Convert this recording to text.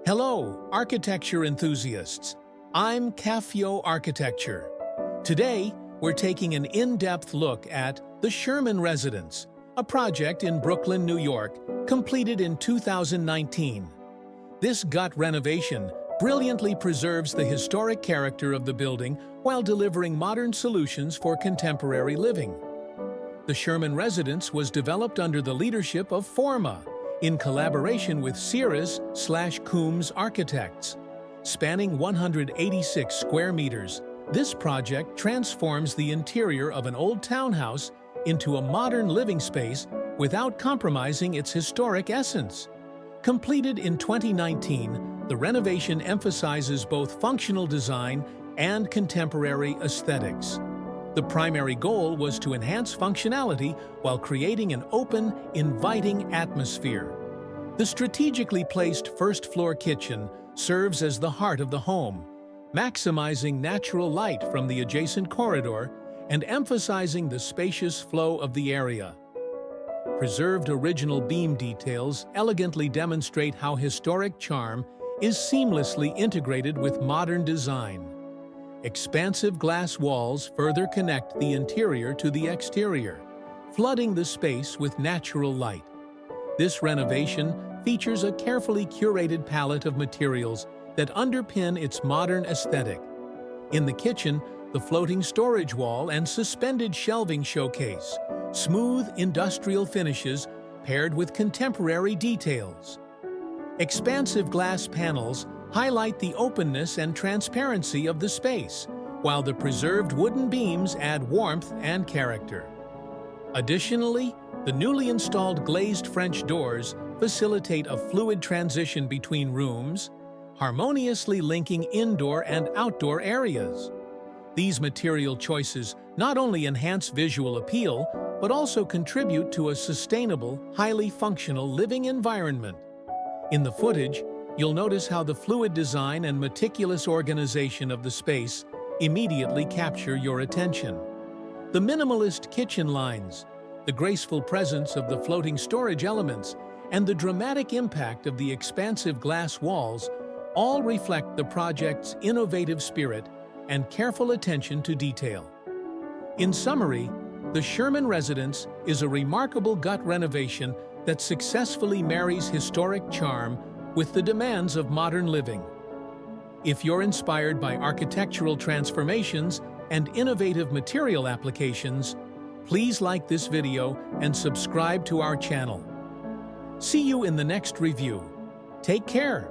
Hello, architecture enthusiasts. I'm Cafio Architecture. Today, we're taking an in-depth look at the Sherman Residence, a project in Brooklyn, New York, completed in 2019. This gut renovation brilliantly preserves the historic character of the building while delivering modern solutions for contemporary living. The Sherman Residence was developed under the leadership of Forma, in collaboration with Sears/Coombs architects. Spanning 186 square meters, this project transforms the interior of an old townhouse into a modern living space without compromising its historic essence. Completed in 2019, the renovation emphasizes both functional design and contemporary aesthetics. The primary goal was to enhance functionality while creating an open, inviting atmosphere. The strategically placed first-floor kitchen serves as the heart of the home, maximizing natural light from the adjacent corridor and emphasizing the spacious flow of the area. Preserved original beam details elegantly demonstrate how historic charm is seamlessly integrated with modern design. Expansive glass walls further connect the interior to the exterior, flooding the space with natural light. This renovation features a carefully curated palette of materials that underpin its modern aesthetic. In the kitchen, the floating storage wall and suspended shelving showcase smooth industrial finishes paired with contemporary details. Expansive glass panels highlight the openness and transparency of the space, while the preserved wooden beams add warmth and character. Additionally, the newly installed glazed French doors facilitate a fluid transition between rooms, harmoniously linking indoor and outdoor areas. These material choices not only enhance visual appeal, but also contribute to a sustainable, highly functional living environment. In the footage, you'll notice how the fluid design and meticulous organization of the space immediately capture your attention. The minimalist kitchen lines, the graceful presence of the floating storage elements, and the dramatic impact of the expansive glass walls all reflect the project's innovative spirit and careful attention to detail. In summary, the Sherman Residence is a remarkable gut renovation that successfully marries historic charm with the demands of modern living. If you're inspired by architectural transformations and innovative material applications, please like this video and subscribe to our channel. See you in the next review. Take care.